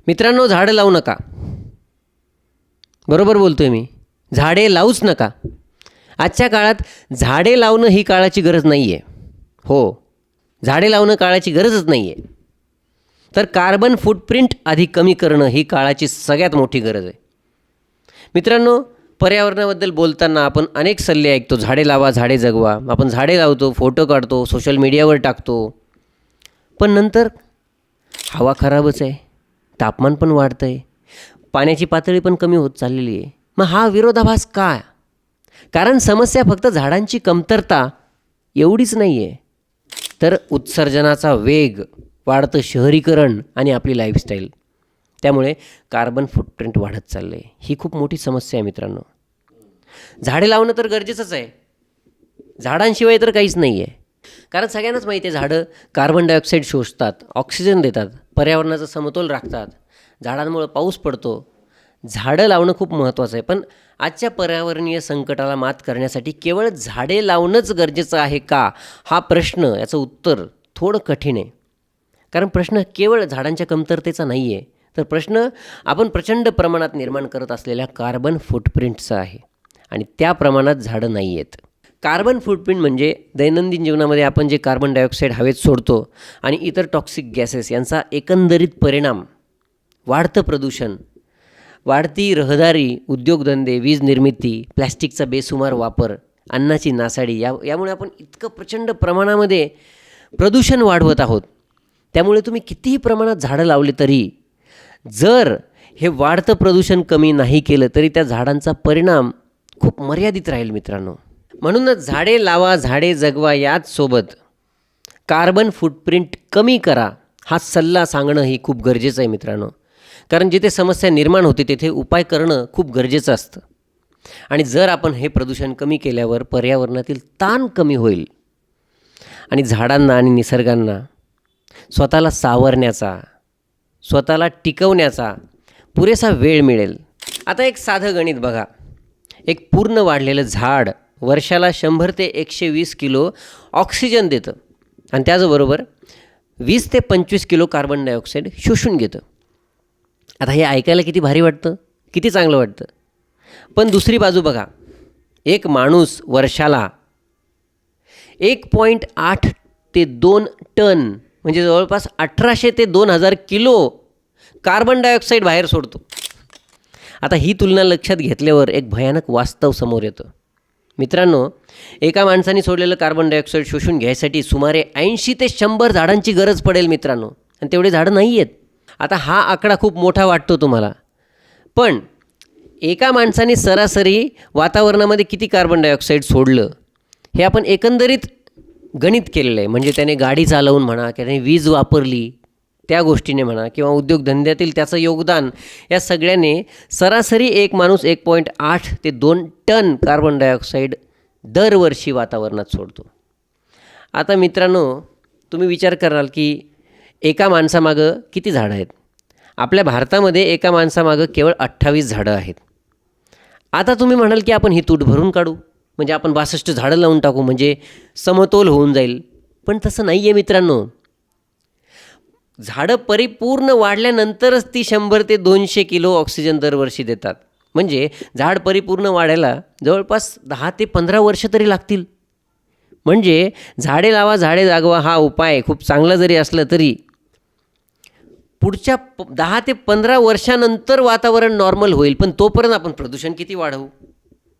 मित्रांनो, झाडं लावू नका. बरोबर बोलतोय मी. झाडे लावूच नका. आजच्या काळात झाडे लावणं ही काळाची गरज नाही आहे. हो, झाडे लावणं काळाची गरजच नाही आहे. तर कार्बन फूटप्रिंट आधी कमी करणं ही काळाची सगळ्यात मोठी गरज आहे. मित्रांनो, पर्यावरणाबद्दल बोलताना आपण अनेक सल्ले ऐकतो. झाडे लावा, झाडे जगवा. आपण झाडे लावतो, फोटो काढतो, सोशल मीडियावर टाकतो. पण नंतर हवा खराबच आहे, तापमान पण वाढतं आहे, पाण्याची पातळी पण कमी होत चाललेली आहे. मग हा विरोधाभास का? कारण समस्या फक्त झाडांची कमतरता एवढीच नाही आहे, तर उत्सर्जनाचा वेग, वाढतं शहरीकरण आणि आपली लाईफस्टाईल, त्यामुळे कार्बन फूटप्रिंट वाढत चाललं आहे. ही खूप मोठी समस्या आहे मित्रांनो. झाडे लावणं तर गरजेचंच आहे, झाडांशिवाय तर काहीच नाही आहे. कारण सगळ्यांनाच माहिती आहे, झाडं कार्बन डायऑक्साईड शोषतात, ऑक्सिजन देतात, पर्यावरणाचा समतोल राखतात, झाडांमुळे पाऊस पडतो. झाडं लावणं खूप महत्त्वाचं आहे. पण आजच्या पर्यावरणीय संकटाला मात करण्यासाठी केवळ झाडे लावणंच गरजेचं आहे का, हा प्रश्न, याचं उत्तर थोडं कठीण आहे. कारण प्रश्न केवळ झाडांच्या कमतरतेचा नाही आहे, तर प्रश्न आपण प्रचंड प्रमाणात निर्माण करत असलेल्या कार्बन फूटप्रिंटचा आहे. आणि त्या प्रमाणात झाडं नाही आहेत. कार्बन फूटप्रिंट म्हणजे दैनंदिन जीवनामध्ये आपण जे कार्बन डायऑक्साईड हवेत सोडतो आणि इतर टॉक्सिक गॅसेस यांचा एकंदरीत परिणाम, वाढतं प्रदूषण, वाढती रहदारी, उद्योगधंदे, वीज निर्मिती, प्लॅस्टिकचा बेसुमार वापर, अन्नाची नासाडी, यामुळे आपण इतकं प्रचंड प्रमाणामध्ये प्रदूषण वाढवत आहोत. त्यामुळे तुम्ही कितीही प्रमाणात झाडं लावले तरी, जर हे वाढतं प्रदूषण कमी नाही केलं तरी त्या झाडांचा परिणाम खूप मर्यादित राहील मित्रांनो. म्हणूनच झाडे लावा, झाडे जगवा, याच सोबत कार्बन फूटप्रिंट कमी करा, हा सल्ला सांगणं ही खूप गरजेचं आहे मित्रांनो. कारण जिथे समस्या निर्माण होते तिथे उपाय करणं खूप गरजेचं असतं. आणि जर आपण हे प्रदूषण कमी केल्यावर पर्यावरणातील ताण कमी होईल आणि झाडांना आणि निसर्गांना स्वतःला सावरण्याचा, स्वतःला टिकवण्याचा पुरेसा वेळ मिळेल. आता एक साधं गणित बघा. एक पूर्ण वाढलेलं झाड वर्षाला 100 ते 120 किलो ऑक्सिजन देतं आणि त्याचबरोबर 20 ते 25 किलो कार्बन डायऑक्साईड शोषून घेतं. आता हे ऐकायला किती भारी वाटतं, किती चांगलं वाटतं. पण दुसरी बाजू बघा. एक माणूस वर्षाला 1.8 ते 2 टन म्हणजे जवळपास 1800 ते 2000 किलो कार्बन डायऑक्साईड बाहेर सोडतो. आता ही तुलना लक्षात घेतल्यावर एक भयानक वास्तव समोर येतं. मित्रांनो, एका माणसाने सोडलेलं कार्बन डायऑक्साईड शोषून घ्यायसाठी सुमारे 80 ते 100 झाडांची गरज पडेल मित्रांनो. आणि तेवढे झाडं नाही आहेत. आता हा आकडा खूप मोठा वाटतो तुम्हाला, पण एका माणसाने सरासरी वातावरणामध्ये किती कार्बन डायऑक्साईड सोडलं हे आपण एकंदरीत गणित केलेलं आहे. म्हणजे त्याने गाडी चालवून म्हणा, त्याने वीज वापरली त्या गोष्टीने म्हणा, किंवा उद्योगधंद्यातील त्याचं योगदान, या सगळ्याने सरासरी एक माणूस 1.8 ते 2 टन कार्बन डायऑक्साईड दरवर्षी वातावरणात सोडतो. आता मित्रांनो, तुम्ही विचार कराल की एका माणसामागं किती झाडं आहेत. आपल्या भारतामध्ये एका माणसामागं केवळ 28 झाडं आहेत. आता तुम्ही म्हणाल की आपण ही तूट भरून काढू, म्हणजे आपण 62 झाडं लावून टाकू, म्हणजे समतोल होऊन जाईल. पण तसं नाही आहे मित्रांनो. झाडं परिपूर्ण वाढल्यानंतरच ती 100 ते 200 किलो ऑक्सिजन दरवर्षी देतात. म्हणजे झाड परिपूर्ण वाढायला जवळपास 10 ते 15 वर्ष तरी लागतील. म्हणजे झाडे लावा, झाडे जागवा हा उपाय खूप चांगला जरी असला तरी पुढच्या 10 ते 15 वर्षानंतर वातावरण नॉर्मल होईल. पण तोपर्यंत आपण प्रदूषण किती वाढवू.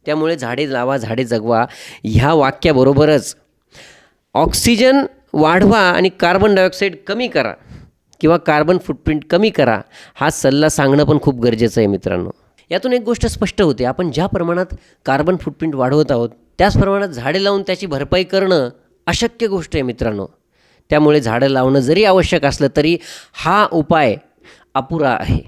त्यामुळे झाडे लावा, झाडे जगवा ह्या वाक्याबरोबरच ऑक्सिजन वाढवा आणि कार्बन डायऑक्साईड कमी करा किंवा कार्बन फूटप्रिंट कमी करा, हा सल्ला सांगणं पण खूप गरजेचं आहे मित्रांनो. यातून एक गोष्ट स्पष्ट होते, आपण ज्या प्रमाणात कार्बन फूटप्रिंट वाढवत आहोत त्याच प्रमाणात झाडे लावून त्याची भरपाई करणं अशक्य गोष्ट आहे मित्रांनो. त्यामुळे झाडं लावणं जरी आवश्यक असलं तरी हा उपाय अपुरा आहे.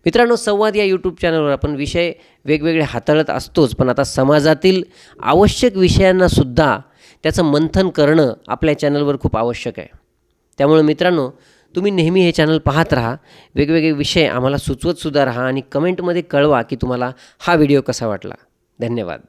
मित्रांनो, संवाद या यूट्यूब चॅनलवर आपण विषय वेगवेगळे हाताळत असतोच, पण आता समाजातील आवश्यक विषयांनासुद्धा त्याचं मंथन करणं आपल्या चॅनलवर खूप आवश्यक आहे. त्यामुळे मित्रांनो, तुम्ही नेहमी हे चॅनल पाहत राहा, वेगवेगळे विषय आम्हाला सुचवतसुद्धा राहा आणि कमेंटमध्ये कळवा की तुम्हाला हा व्हिडिओ कसा वाटला. धन्यवाद.